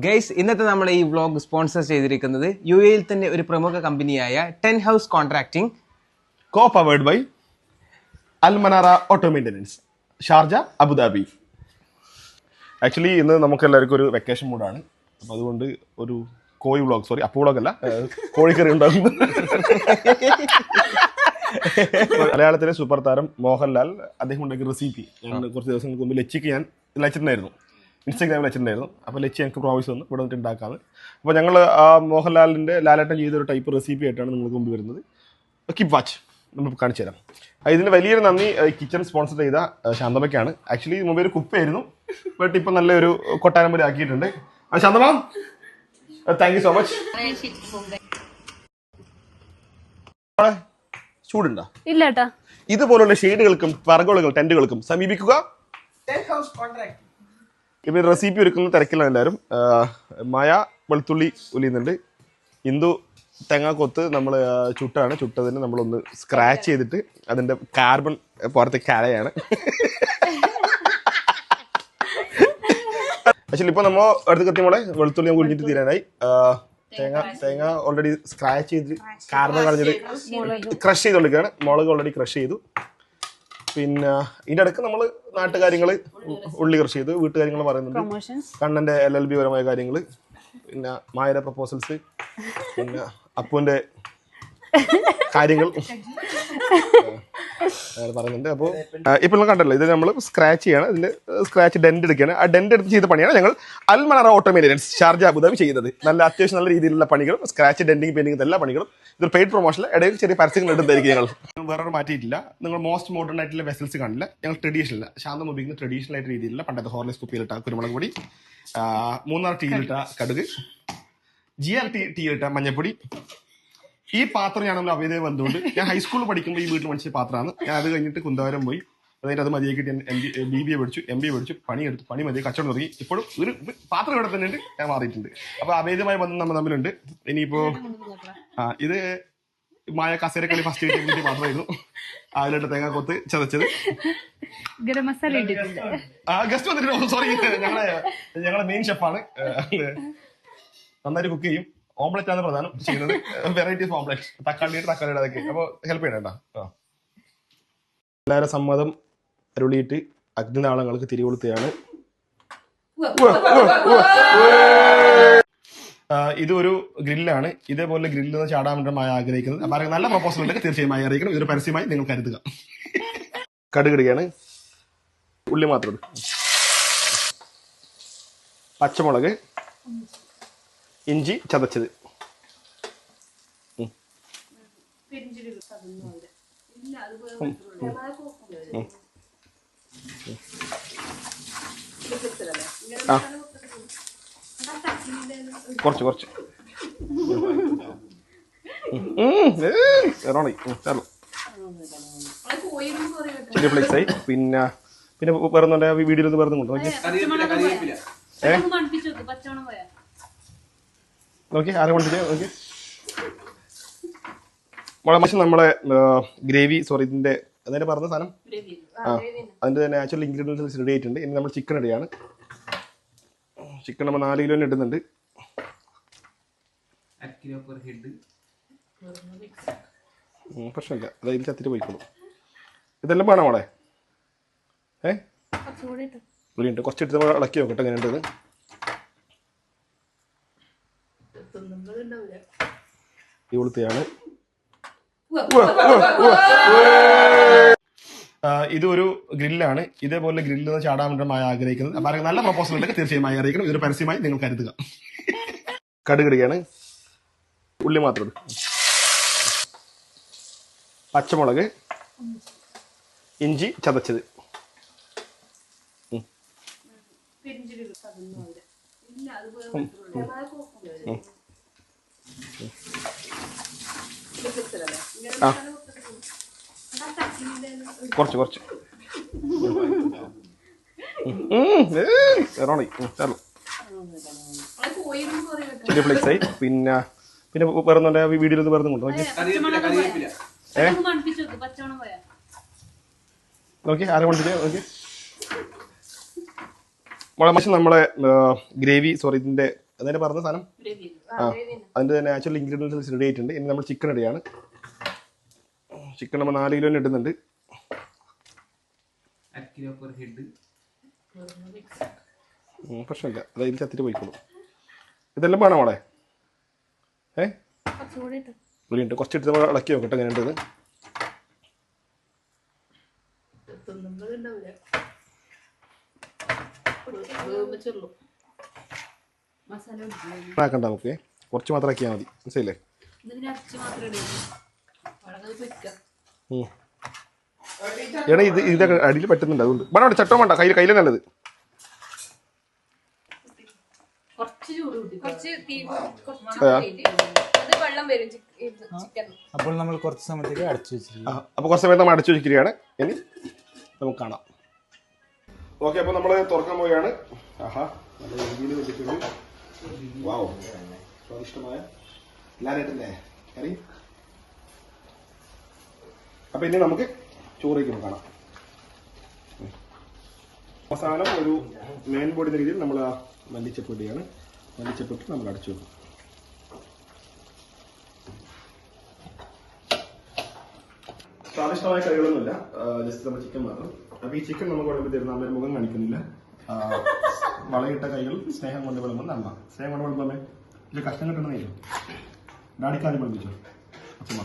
Guys ഇന്നത്തെ നമ്മുടെ ഈ വ്ലോഗ് സ്പോൺസർ ചെയ്തിരിക്കുന്നത് യു എയിൽ തന്നെ ഒരു പ്രമുഖ കമ്പനിയായ 10 house contracting co powered by Almanara auto maintenance Sharjah Abu Dhabi. Actually ഇന്ന് നമുക്ക് എല്ലാവർക്കും ഒരു വെക്കേഷൻ മൂഡാണ്. അപ്പം അതുകൊണ്ട് ഒരു കോഴി വ്ളോഗ്, സോറി അപ്പു വ്ളോഗ് അല്ല, കോഴിക്കറി ഉണ്ടാകുന്നു. മലയാളത്തിലെ സൂപ്പർ താരം മോഹൻലാൽ അദ്ദേഹം ഉണ്ടാക്കിയ റെസിപ്പി ഞാൻ കുറച്ച് ദിവസങ്ങൾക്ക് മുമ്പ് ലച്ചിക്ക് ഞാൻ ലച്ചിട്ടുണ്ടായിരുന്നു, ഇൻസ്റ്റാഗ്രാമിൽ വെച്ചിട്ടുണ്ടായിരുന്നു. അപ്പോൾ ലച്ചി എനിക്ക് പ്രാവശ്യം വന്ന് ഇവിടെ വന്നിട്ട് ഉണ്ടാക്കാമെന്ന്. അപ്പോൾ ഞങ്ങൾ ആ മോഹൻലാലിൻ്റെ ലാലേട്ടൻ ചെയ്തൊരു ടൈപ്പ് റെസിപ്പി ആയിട്ടാണ് നിങ്ങൾക്ക് മുമ്പ് വരുന്നത്. കീപ് വാച്ച്, നമുക്ക് കാണിച്ചു തരാം. ഇതിന് വലിയൊരു നന്ദി കിച്ചൺ സ്പോൺസർ ചെയ്ത ശാന്തമ്മയ്ക്കാണ്. ആക്ച്വലി മുമ്പ് ഒരു കുപ്പയായിരുന്നു, ബട്ട് ഇപ്പം നല്ലൊരു കൊട്ടാരം പോലെ ആക്കിയിട്ടുണ്ട്. Shanthamma, thank you so much. ചൂടുണ്ടോ? ഇല്ല. ഇതുപോലുള്ള ഷെയ്ഡുകൾക്കും പറകോളുകൾ ടെന്റുകൾക്കും സമീപിക്കുക. ഇപ്പം റെസിപ്പി ഒരുക്കുന്ന തിരക്കിലാണ് എല്ലാവരും. മായ വെളുത്തുള്ളി ഉലിയുന്നുണ്ട്. ഇന്ദു തെങ്ങാക്കൊത്ത് നമ്മൾ ചുട്ടതിന് നമ്മളൊന്ന് സ്ക്രാച്ച് ചെയ്തിട്ട് അതിൻ്റെ കാർബൺ പുറത്തേക്ക് കളയാണ്. ആക്ച്വലി ഇപ്പോൾ നമ്മൾ അടുത്ത് കത്തിമോളെ വെളുത്തുള്ളി നമുക്ക് കുഴിഞ്ഞിട്ട് തീരാനായി. തേങ്ങ ഓൾറെഡി സ്ക്രാച്ച് ചെയ്ത് കാർബൺ കളഞ്ഞത് ക്രഷ് ചെയ്തുകൊണ്ടിരിക്കുകയാണ്. മുളക് ഓൾറെഡി ക്രഷ് ചെയ്തു. പിന്നെ ഇതിൻ്റെ ഇടയ്ക്ക് നമ്മൾ നാട്ടുകാര്യങ്ങൾ, ഉള്ളി ക്രഷ് ചെയ്തു, വീട്ടുകാര്യങ്ങൾ പറയുന്നുണ്ട്, കണ്ണൻ്റെ LLB പരമായ കാര്യങ്ങൾ, പിന്നെ മായയുടെ പ്രപ്പോസൽസ്, പിന്നെ അപ്പുവിൻ്റെ കാര്യങ്ങൾ പറയുന്നുണ്ട്. അപ്പോൾ ഇപ്പോൾ നിങ്ങൾ കണ്ടല്ലോ, ഇത് നമ്മൾ സ്ക്രാച്ച് ചെയ്യാണ്, ഇതിൻ്റെ സ്ക്രാച്ച് ഡെൻറ്റ് എടുക്കുകയാണ്. ആ ഡെൻറ്റ് എടുത്ത് ചെയ്ത പണിയാണ് ഞങ്ങൾ അൽമനാറ ഓട്ടോ മെയിൻ്റനൻസ് ഷാർജ അബുദാബി ചെയ്യുന്നത്. അത്യാവശ്യം നല്ല രീതിയിലുള്ള പണികളും സ്ക്രാച്ച് ഡെൻറ്റിങ് പെയിൻറ്റിങ് എല്ലാ പണികളും. ഇതൊരു പെയ്ഡ് പ്രൊമോഷനിൽ ഇടയിൽ ചെറിയ പരസ്യങ്ങൾ എടുത്തായിരിക്കും ഞങ്ങൾ. വേറെ മാറ്റിയിട്ടില്ല. നിങ്ങൾ മോസ്റ്റ് മോഡേൺ ആയിട്ടുള്ള വെസൽസ് കാണില്ല, ഞങ്ങൾ ട്രഡീഷണൽ ശാന്തം ഉപയോഗിക്കുന്ന ട്രഡീഷണൽ ആയിട്ട് രീതിയിലുള്ള പണ്ടത്തെ ഹോർലിക്സ് കുപ്പിയിലിട്ട കുരുമുളക് പൊടി, 3 ടീയിലിട്ട കടുക്, GR ടീയിലിട്ട മഞ്ഞപ്പൊടി. ഈ പാത്രം ഞാൻ നമ്മൾ അവൈലബിൾ വന്നുകൊണ്ട് ഞാൻ ഹൈസ്കൂളിൽ പഠിക്കുമ്പോൾ ഈ വീട്ടിൽ മേടിച്ച പാത്രമാണ്. ഞാൻ അത് കഴിഞ്ഞിട്ട് കുന്തവരം പോയി, അതായത് അത് മതിയാക്കിയിട്ട് BBA പഠിച്ചു, MBA പഠിച്ചു, പണി മതി, കച്ചവടം തുടങ്ങി. ഇപ്പോഴും ഒരു പാത്രം ഇവിടെ തന്നെ ഉണ്ട്, ഞാൻ മാറിയിട്ടുണ്ട്. അപ്പോൾ അഭേദ്യമായ ബന്ധം നമ്മൾ തമ്മിലുണ്ട്. ഇനിയിപ്പോൾ ഇത് മായ കസേരക്കളി ഫസ്റ്റ് കിട്ടിയ പാത്രമായിരുന്നു. അതിലിട്ട് തേങ്ങാക്കൊത്ത് ചതച്ചത്, ഗസ്റ്റ് വന്നിട്ട് സോറി, ഞങ്ങളെ മെയിൻ ഷെഫാണ്, നന്നായിട്ട് കുക്ക് ചെയ്യും. ഓംലെറ്റ് ആണ് പ്രധാനം ചെയ്യുന്നത്, വെറൈറ്റീസ് ഓംലെറ്റ്, തക്കാളിയുടെ അതൊക്കെ. അപ്പോൾ ഹെൽപ്പ് ചെയ്യണ്ട. എല്ലാവരും സമ്മതം അരുളിയിട്ട് അഗ്നിനാളങ്ങൾക്ക് തിരികൊളുത്തുകയാണ്. ഇതൊരു ഗ്രില്ലാണ്. ഇതേപോലെ ഗ്രില്ലിൽ നിന്ന് ചാടാൻ വേണ്ടി ആഗ്രഹിക്കുന്നത്. അപ്പം നല്ല പ്രൊപ്പോസൽ ഉണ്ടെങ്കിൽ തീർച്ചയായും അറിയിക്കണം. ഇതൊരു പരസ്യമായി നിങ്ങൾ കരുതുക. കടുകിടുകയാണ്. ഉള്ളി മാത്രം, പച്ചമുളക്, ഇഞ്ചി ചതച്ചത്, കുറച്ച് ചില്ലി ഫ്ലേക്സ് ആയി. പിന്നെ വേറെ വീഡിയോയിൽ വേറെ കൊണ്ടു നോക്കി ആരെ കൊണ്ടിട്ട് നോക്കി. നമ്മളെ ഗ്രേവി, സോറി ഇതിന്റെ അതിന്റെ പറഞ്ഞ സാധനം, അതിന്റെ നാച്ചുറൽ ഇൻഗ്രീഡിയൻസ് റെഡി ആയിട്ടുണ്ട്. ഇനി നമ്മൾ ചിക്കൻ റെഡിയാണ്. ചിക്കൻ നമ്മൾ 4 കിലോ ഇടുന്നുണ്ട്. പ്രശ്നമില്ല, അതായത് ചത്തിട്ട് പോയിക്കോളൂ. ഇതെല്ലാം വേണം മോളെ. ഉണ്ട്, കുറച്ചെടുത്ത് നമ്മൾ ഇളക്കി നോക്കട്ടെ എങ്ങനെയുണ്ടത്. ഇവിടുത്തെയാണ്. ഇതൊരു ഗ്രില്ലാണ്. ഇതേപോലെ ഗ്രില്ലിൽ നിന്ന് ചാടാൻ വേണ്ടി ആഗ്രഹിക്കുന്നത്. അപ്പം നല്ല പ്രൊപ്പോസൽ ഉണ്ടെങ്കിൽ തീർച്ചയായും അറിയിക്കണം. ഇതൊരു പരസ്യമായി നിങ്ങൾ കരുതുക. കടുകിടുകയാണ്. ഉള്ളി മാത്രം, പച്ചമുളക്, ഇഞ്ചി ചതച്ചത്, കുറച്ച് ചില്ലി ഫ്ലേക്സ് ആയി. പിന്നെ വേറെ വീഡിയോയിൽ വേറെ കൊണ്ടു നോക്കി ആരെ കൊണ്ടിട്ട് നോക്കി. മുളമശം നമ്മളെ ഗ്രേവി സോറി ഇതിന്റെ അതിനെ പറഞ്ഞ സാധനം അതിന്റെ നാച്ചുറൽ ഇൻഗ്രീഡിയൻസ് റെഡി ആയിട്ടുണ്ട്. ഇനി നമ്മൾ ചിക്കൻ റെഡിയാണ്. ചിക്കൻ നമ്മൾ 4 കിലോന് ഇടുന്നുണ്ട്. പ്രശ്നമില്ല, അതായത് ചത്തിട്ട് പോയിക്കോളും. ഇതെല്ലാം വേണം മോളെ. പുളിയുണ്ട്, കുറച്ചിട്ട് നമ്മൾ ഇളക്കി നോക്കട്ടെ എങ്ങനെയുണ്ട്. ആക്കണ്ട, നമുക്ക് കുറച്ച് മാത്രം ആക്കിയാൽ മതി, മനസ്സിലല്ലേ? എടാ ഇതൊക്കെ അടിയിൽ പറ്റുന്നുണ്ട്, അതുകൊണ്ട് വേണം. അവിടെ ചട്ടം വേണ്ട, കയ്യിൽ നല്ലത്. അപ്പോൾ നമ്മൾ കുറച്ച് സമയത്തേക്ക് അടച്ചു വെച്ചിരിക്കും. അപ്പോൾ കുറച്ച് സമയത്ത് നമ്മൾ അടച്ചു വെച്ചിരിക്കുകയാണ്. ഇനി നമുക്ക് കാണാം. ഓക്കെ, അപ്പോൾ നമ്മൾ തുറക്കാൻ പോവുകയാണ്. ആഹാ, നല്ല രീതിയിൽ വെച്ചിട്ടുണ്ട്. വാവ്, സ്വാദിഷ്ടമായ എല്ലാവരായിട്ടല്ലേ കറി. അപ്പോൾ ഇനി നമുക്ക് ചോറിലേക്ക് കാണാം. അവസാനം ഒരു മെയിൻ ബോർഡിൻ്റെ രീതിയിൽ നമ്മൾ ആ മല്ലിച്ചപ്പൊടിയാണ്, മല്ലിച്ചപ്പൊട്ടി നമ്മൾ അടച്ചു വെക്കും. സ്വാദിഷ്ടമായ കറികളൊന്നുമില്ല, ജസ്റ്റ് നമ്മൾ ചിക്കൻ മാത്രം. അപ്പോൾ ഈ ചിക്കൻ നമുക്ക് വിളമ്പി തരുന്ന അമ്മയുടെ മുഖം കാണിക്കുന്നില്ല. വളയിട്ട കൈകൾ സ്നേഹം കൊണ്ട് വിളമ്പുന്ന അമ്മ. സ്നേഹം കൊണ്ട് വിളമ്പമ്മേ, ഇത് കഷ്ടം കിട്ടണമെന്നില്ല. ഡാഡിക്കാദ്യം വിളമ്പിച്ചോ. അച്ഛൻ